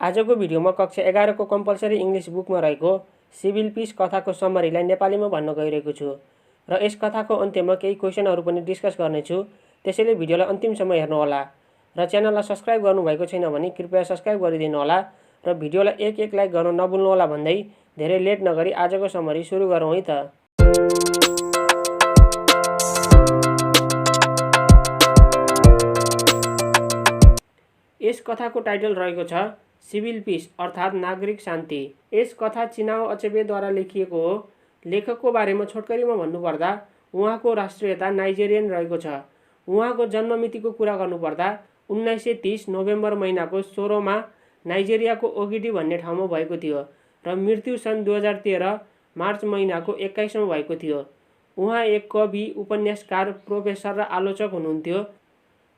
आजको भिडियोमा कक्षा 11 को कम्पल्सरी इङ्ग्लिस बुकमा रहेको सिभिल पिस कथाको समरीलाई नेपालीमा भन्न गइरहेको छु र यस कथाको अन्त्यमा केही क्वेशनहरू पनि डिस्कस गर्नेछु। त्यसैले भिडियोलाई अन्तिमसम्म हेर्नुहोला र च्यानललाई सब्स्क्राइब गर्नुभएको छैन भने कृपया सब्स्क्राइब गरिदिनु होला र भिडियोलाई एक लाइक गर्न नभुल्नुहोला भन्दै धेरै लेट नगरी आजको समरी सुरु गरौँ है त। यस कथाको टाइटल रहेको छ सिभिल पिस अर्थात् नागरिक शान्ति। यस कथा चिनाओ अचेबेद्वारा लेखिएको हो। लेखकको बारेमा छोटकरीमा भन्नुपर्दा उहाँको राष्ट्रियता नाइजेरियन रहेको छ। उहाँको जन्ममितिको कुरा गर्नुपर्दा 1930 नोभेम्बर महिनाको 16 मा नाइजेरियाको ओगिडी भन्ने ठाउँमा भएको थियो र मृत्यु सन् 2013 मार्च महिनाको 21 मा भएको थियो। उहाँ एक कवि, उपन्यासकार, प्रोफेसर र आलोचक हुनुहुन्थ्यो।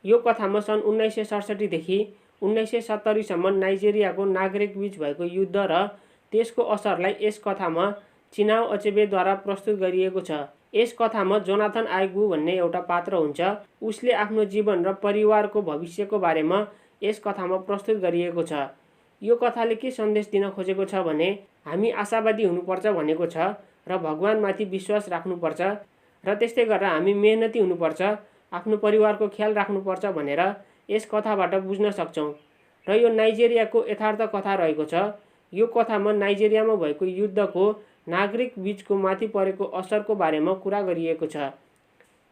यो कथामा सन् 1967 देखि 1970 सम्म नाइजेरियाको नागरिक बीच भएको युद्ध र त्यसको असरलाई यस कथामा चिनाओ अचेबेद्वारा प्रस्तुत गरिएको छ। यस कथामा जोनाथन आइग्बु भन्ने एउटा पात्र हुन्छ। उसले आफ्नो जीवन र परिवारको भविष्यको बारेमा यस कथामा प्रस्तुत गरिएको छ। यो कथाले के सन्देश दिन खोजेको छ भने हामी आशावादी हुनुपर्छ भनेको छ र भगवानमाथि विश्वास राख्नुपर्छ र त्यस्तै गरेर हामी मेहनती हुनुपर्छ, आफ्नो परिवारको ख्याल राख्नुपर्छ भनेर यस कथाबाट बुझ्न सक्छौँ। र यो नाइजेरियाको यथार्थ कथा रहेको छ। यो कथामा नाइजेरियामा भएको युद्धको नागरिक बीचको माथि परेको असरको बारेमा कुरा गरिएको छ।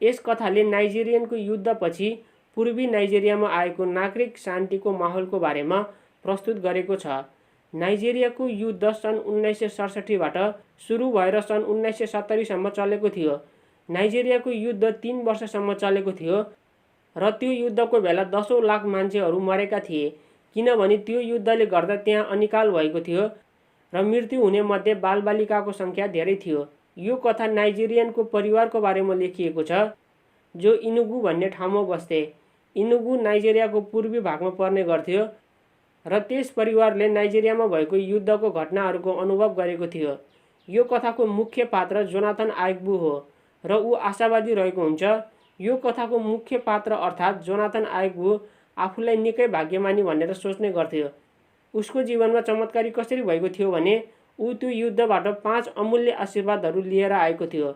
यस कथाले नाइजेरियनको युद्धपछि पूर्वी नाइजेरियामा आएको नागरिक शान्तिको माहौलको बारेमा प्रस्तुत गरेको छ। नाइजेरियाको युद्ध सन् 1967 बाट सुरु भएर सन् 1970 सम्म चलेको थियो। नाइजेरियाको युद्ध 3 वर्षसम्म चलेको थियो र त्यो युद्धको बेला 10औं लाख मान्छेहरू मरेका थिए, किनभने त्यो युद्धले गर्दा त्यहाँ अनिकाल भएको थियो र मृत्यु हुने मध्ये बालबालिकाको सङ्ख्या धेरै थियो। यो कथा नाइजेरियनको परिवारको बारेमा लेखिएको छ जो इनुगु भन्ने ठाउँमा बस्थे। इनुगु नाइजेरियाको पूर्वी भागमा पर्ने गर्थ्यो र त्यस परिवारले नाइजेरियामा भएको युद्धको घटनाहरूको अनुभव गरेको थियो। यो कथाको मुख्य पात्र जोनाथन आइग्बु हो र ऊ आशावादी रहेको हुन्छ। यो कथाको मुख्य पात्र अर्थात् जोनाथन आइग्बु आफूलाई निकै भाग्यमानी भनेर सोच्ने गर्थ्यो। उसको जीवनमा चमत्कारी कसरी भएको थियो भने ऊ त्यो युद्धबाट 5 अमूल्य आशीर्वादहरू लिएर आएको थियो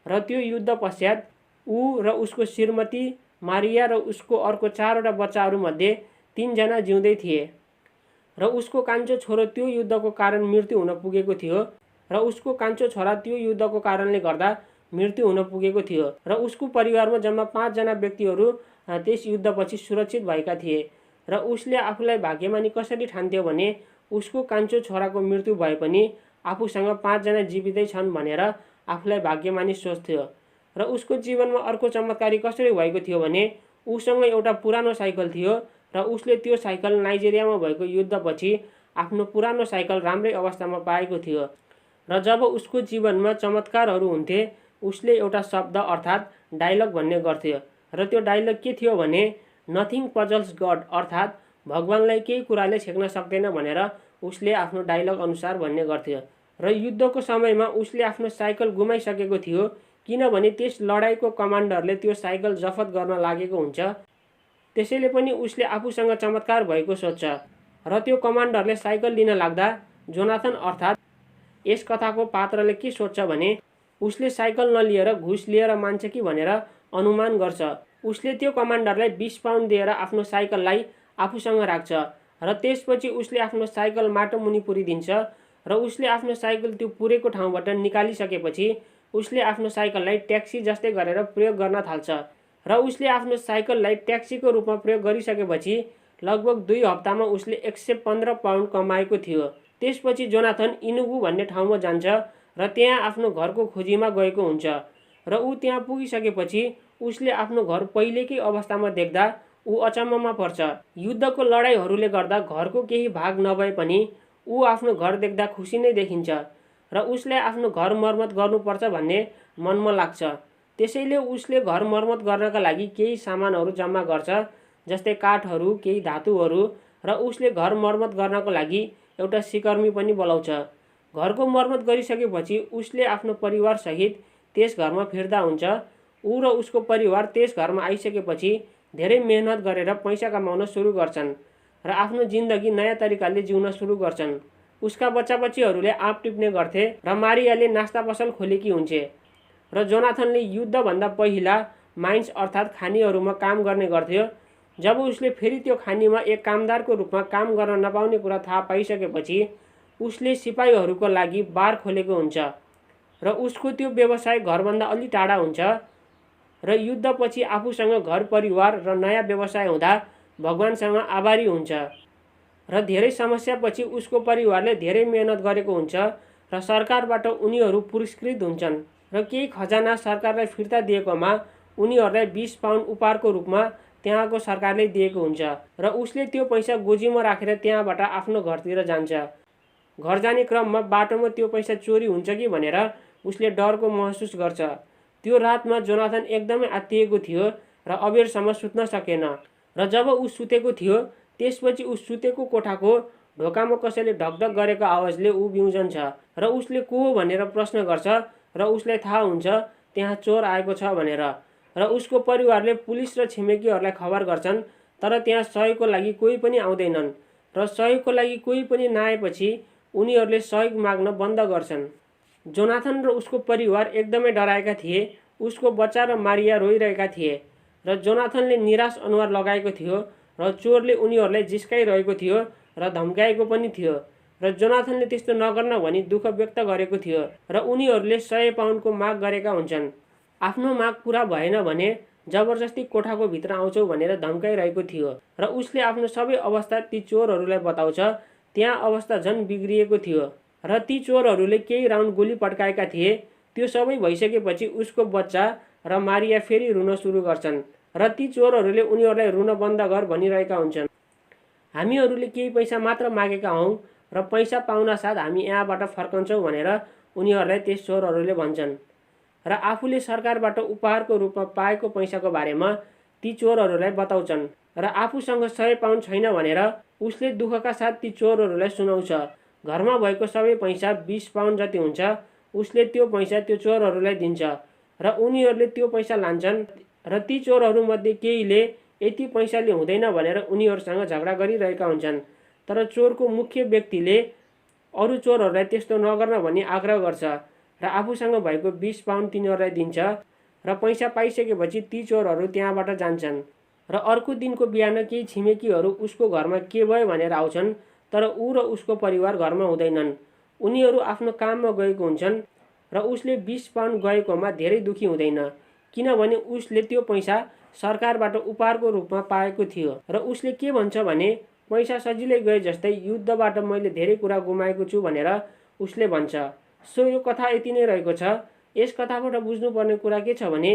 र त्यो युद्ध पश्चात ऊ र उसको श्रीमती मारिया र उसको अर्को 4वटा बच्चाहरूमध्ये 3 जना जिउँदै थिए र उसको कान्छो छोरो त्यो युद्धको कारण मृत्यु हुन पुगेको थियो र उसको कान्छो छोरा त्यो युद्धको कारणले गर्दा मृत्यु हुन पुगेको थियो र उसको परिवारमा जम्मा 5 जना व्यक्तिहरू त्यस युद्धपछि सुरक्षित भएका थिए र उसले आफूलाई भाग्यमानी कसरी ठान्थ्यो भने उसको कान्छो छोराको मृत्यु भए पनि आफूसँग 5 जना जीवितै छन् भनेर आफूलाई भाग्यमानी सोच्थ्यो। र उसको जीवनमा अर्को चमत्कारी कसरी भएको थियो भने उसँग एउटा पुरानो साइकल थियो र उसले त्यो साइकल नाइजेरियामा भएको युद्धपछि आफ्नो पुरानो साइकल राम्रै अवस्थामा पाएको थियो र जब उसको जीवनमा चमत्कारहरू हुन्थे उसले एउटा शब्द अर्थात् डायलग भन्ने गर्थ्यो र त्यो डायलग के थियो भने नथिङ पजल्स गड अर्थात् भगवानलाई केही कुराले छेक्न सक्दैन भनेर उसले आफ्नो डायलग अनुसार भन्ने गर्थ्यो। र युद्धको समयमा उसले आफ्नो साइकल गुमाइसकेको थियो किनभने त्यस लडाईँको कमान्डरले त्यो साइकल जफत गर्न लागेको हुन्छ। त्यसैले पनि उसले आफूसँग चमत्कार भएको सोच्छ र त्यो कमान्डरले साइकल लिन लाग्दा जोनाथन अर्थात् यस कथाको पात्रले के सोच्छ भने उसले साइकल नलिएर घुस लिएर मान्छ कि भनेर अनुमान गर्छ। उसले त्यो कमान्डरलाई 20 पाउन्ड दिएर आफ्नो साइकललाई आफूसँग राख्छ र त्यसपछि उसले आफ्नो साइकल माटो मुनि पुरिदिन्छ र उसले आफ्नो साइकल त्यो पुरेको ठाउँबाट निकालिसकेपछि उसले आफ्नो साइकललाई ट्याक्सी जस्तै गरेर प्रयोग गर्न थाल्छ र उसले आफ्नो साइकललाई ट्याक्सीको रूपमा प्रयोग गरिसकेपछि लगभग 2 हप्तामा उसले 115 पाउन्ड कमाएको थियो। त्यसपछि जोनाथन इनुगु भन्ने ठाउँमा जान्छ र त्यहाँ आफ्नो घरको खोजीमा गएको हुन्छ र ऊ त्यहाँ पुगिसकेपछि उसले आफ्नो घर पहिलेकै अवस्थामा देख्दा ऊ अचम्ममा पर्छ। युद्धको लडाईहरूले गर्दा घरको केही भाग नभए पनि ऊ आफ्नो घर देख्दा खुसी नै देखिन्छ र उसले आफ्नो घर मर्मत गर्नुपर्छ भन्ने मनमा लाग्छ। त्यसैले उसले घर मर्मत गर्नका लागि केही सामानहरू जम्मा गर्छ जस्तै काठहरू, केही धातुहरू र उसले घर मर्मत गर्नको लागि एउटा सिकर्मी पनि बोलाउँछ। घरको मर्मत गरिसकेपछि उसले आफ्नो परिवारसहित त्यस घरमा फिर्ता हुन्छ। ऊ र उसको परिवार त्यस घरमा आइसकेपछि धेरै मेहनत गरेर पैसा कमाउन सुरु गर्छन् र आफ्नो जिन्दगी नयाँ तरिकाले जिउन सुरु गर्छन्। उसका बच्चाबच्चीहरूले आँप टिप्ने गर्थे र मारियाले नास्ता पसल खोलेकी हुन्छे र जोनाथनले युद्धभन्दा पहिला माइन्स अर्थात् खानीहरूमा काम गर्ने गर्थ्यो। जब उसले फेरि त्यो खानीमा एक कामदारको रूपमा काम गर्न नपाउने कुरा थाहा पाइसकेपछि उसले सिपाहीहरूको लागि बार खोलेको हुन्छ र उसको त्यो व्यवसाय घरभन्दा अलि टाढा हुन्छ र युद्धपछि आफूसँग घर परिवार र नयाँ व्यवसाय हुँदा भगवानसँग आभारी हुन्छ र धेरै समस्यापछि उसको परिवारले धेरै मेहनत गरेको हुन्छ र सरकारबाट उनीहरू पुरस्कृत हुन्छन् र केही खजाना सरकारलाई फिर्ता दिएकोमा उनीहरूलाई 20 पाउन्ड उपहारको रूपमा त्यहाँको सरकारले दिएको हुन्छ र उसले त्यो पैसा गोजीमा राखेर त्यहाँबाट आफ्नो घरतिर जान्छ। घर जाने क्रममा बाटोमा त्यो पैसा चोरी हुन्छ कि भनेर उसले डरको महसुस गर्छ। त्यो रातमा जोनाथन एकदमै आत्तिएको थियो र अबेरसम्म सुत्न सकेन र जब ऊ सुतेको थियो त्यसपछि ऊ सुतेको कोठाको ढोकामा कसैले ढकढक गरेको आवाजले ऊ बिउजन्छ र उसले को हो भनेर प्रश्न गर्छ र उसलाई थाहा हुन्छ त्यहाँ चोर आएको छ भनेर र उसको परिवारले पुलिस र छिमेकीहरूलाई खबर गर्छन् तर त्यहाँ सहयोगको लागि कोही पनि आउँदैनन् र सहयोगको लागि कोही पनि नआएपछि उनीहरूले सहयोग माग्न बन्द गर्छन्। जोनाथन र उसको परिवार एकदमै डराएका थिए। उसको बच्चा र मारिया रोइरहेका थिए र जोनाथनले निराश अनुहार लगाएको थियो र चोरले उनीहरूलाई जिस्काइरहेको थियो र धम्काएको पनि थियो र जोनाथनले त्यस्तो नगर्न भनी दुःख व्यक्त गरेको थियो र उनीहरूले 100 पाउन्डको माग गरेका हुन्छन्। आफ्नो माग पूरा भएन भने जबरजस्ती कोठाको भित्र आउँछौ भनेर धम्काइरहेको थियो र उसले आफ्नो सबै अवस्था ती चोरहरूलाई बताउँछ। त्यहाँ अवस्था झन् बिग्रिएको थियो र ती चोरहरूले केही राउन्ड गोली पड्काएका थिए। त्यो सबै भइसकेपछि उसको बच्चा र मारिया फेरि रुन सुरु गर्छन् र ती चोरहरूले उनीहरूलाई रुन बन्द गर भनिरहेका हुन्छन्। हामीहरूले केही पैसा मात्र मागेका हौं र पैसा पाउन साथ हामी यहाँबाट फर्कन्छौँ भनेर उनीहरूलाई त्यस चोरहरूले भन्छन् र आफूले सरकारबाट उपहारको रूपमा पाएको पैसाको बारेमा ती चोरहरूलाई बताउँछन् र आफूसँग 100 पाउन्ड छैन भनेर उसले दुःखका साथ ती चोरहरूलाई सुनाउँछ। घरमा भएको सबै पैसा 20 पाउन्ड जति हुन्छ। उसले त्यो पैसा त्यो चोरहरूलाई दिन्छ र उनीहरूले त्यो पैसा लान्छन् र ती चोरहरूमध्ये केहीले यति पैसाले हुँदैन भनेर उनीहरूसँग झगडा गरिरहेका हुन्छन् तर चोरको मुख्य व्यक्तिले अरू चोरहरूलाई त्यस्तो नगर्न भनी आग्रह गर्छ र आफूसँग भएको 20 पाउन्ड तिनीहरूलाई दिन्छ र पैसा पाइसकेपछि ती चोरहरू त्यहाँबाट जान्छन् र अर्को दिनको बिहान केही छिमेकीहरू उसको घरमा के भयो भनेर आउँछन् तर ऊ र उसको परिवार घरमा हुँदैनन्। उनीहरू आफ्नो काममा गएको हुन्छन् र उसले 20 पाउन्ड गएकोमा धेरै दुखी हुँदैन किनभने उसले त्यो पैसा सरकारबाट उपहारको रूपमा पाएको थियो र उसले के भन्छ भने पैसा सजिलै गए जस्तै युद्धबाट मैले धेरै कुरा गुमाएको छु भनेर उसले भन्छ। सो यो कथा यति नै रहेको छ। यस कथाबाट बुझ्नुपर्ने कुरा के छ भने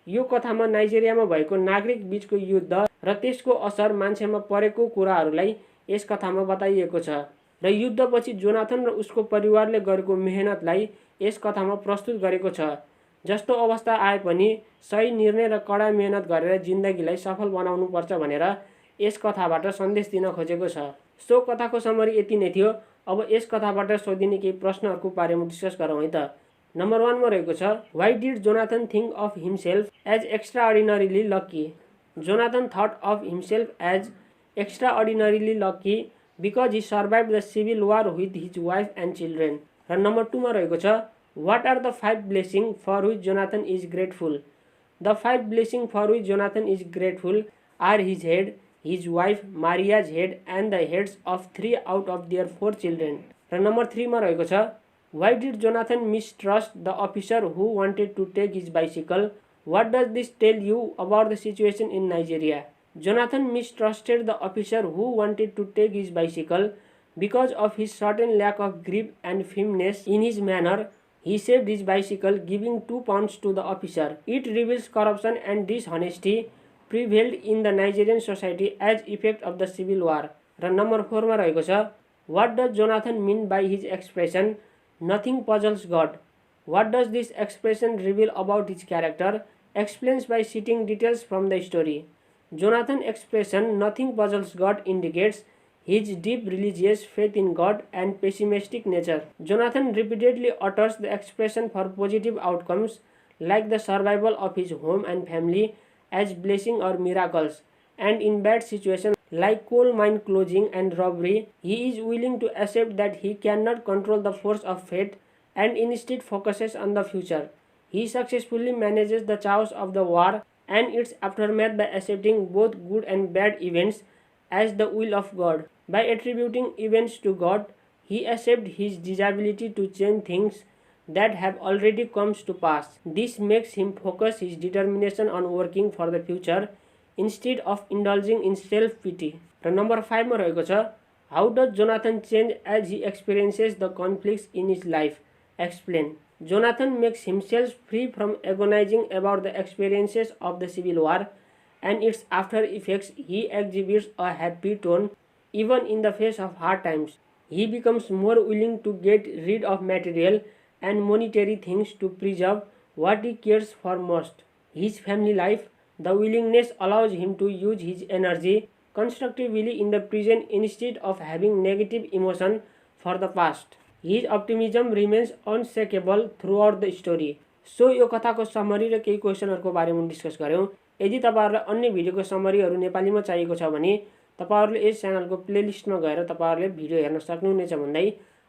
यो कथामा नाइजेरियामा भएको नागरिक बीचको युद्ध र त्यसको असर मान्छेमा परेको कुराहरूलाई यस कथामा बताइएको छ र युद्धपछि जोनाथन र उसको परिवारले गरेको मेहनतलाई यस कथामा प्रस्तुत गरेको छ। जस्तो अवस्था आए पनि सही निर्णय र कडा मेहनत गरेर जिन्दगीलाई सफल बनाउनुपर्छ भनेर यस कथाबाट सन्देश दिन खोजेको छ। सो कथाको समरी यति नै थियो। अब यस कथाबाट सोधिने केही प्रश्नहरूको बारेमा डिस्कस गरौँ है त। नम्बर 1 मा रहेको छ why did Jonathan think of himself as extraordinarily lucky? Jonathan thought of himself as extraordinarily lucky because he survived the civil war with his wife and children. र नम्बर 2 मा रहेको छ what are the 5 blessing for which Jonathan is grateful? The 5 blessing for which Jonathan is grateful are his head, his wife Maria's head and the heads of 3 out of their 4 children. र number 3 मा रहेको छ why did Jonathan mistrust the officer who wanted to take his bicycle? What does this tell you about the situation in Nigeria? Jonathan mistrusted the officer who wanted to take his bicycle because of his certain lack of grip and firmness in his manner. He saved his bicycle giving 2 pounds to the officer. It reveals corruption and dishonesty prevailed in the Nigerian society as effect of the civil war. र number 4 मा रहेको छ what does Jonathan mean by his expression nothing puzzles God? What does this expression reveal about his character? Explains by citing details from the story. Jonathan expression nothing puzzles God indicates his deep religious faith in God and pessimistic nature. Jonathan repeatedly utters the expression for positive outcomes like the survival of his home and family as blessing or miracles and in bad situations like coal mine closing and robbery, he is willing to accept that he cannot control the force of fate and instead focuses on the future. He successfully manages the chaos of the war and its aftermath by accepting both good and bad events as the will of God. By attributing events to God, he accepts his disability to change things that have already come to pass. This makes him focus his determination on working for the future instead of indulging in self-pity. र number 5 मा रहेको छ, how does Jonathan change as he experiences the conflicts in his life? Explain. Jonathan makes himself free from agonizing about the experiences of the Civil War and its after effects. He exhibits a happy tone even in the face of hard times. He becomes more willing to get rid of material and monetary things to preserve what he cares for most, his family life. The willingness allows him to use his energy constructively in the present instead of having negative emotion for the past. His optimism remains unshakable throughout the story. So यो कथाको summary र केही क्वेसनहरूको बारेमा discuss गऱ्यौँ। यदि तपाईहरुलाई अन्य भिडियोको समरीहरू नेपालीमा चाहिएको छ भने तपाईहरुले यस च्यानलको प्लेलिस्टमा गएर तपाईहरुले भिडियो हेर्न सक्नुहुनेछ भन्दै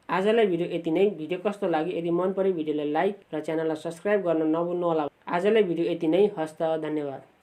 आजलाई भिडियो यति नै। भिडियो कस्तो लाग्यो? यदि मन पर्यो भिडियोलाई लाइक र च्यानललाई सब्स्क्राइब गर्न नभुल्नु होला। आजलाई भिडियो यति नै। हस्त, धन्यवाद।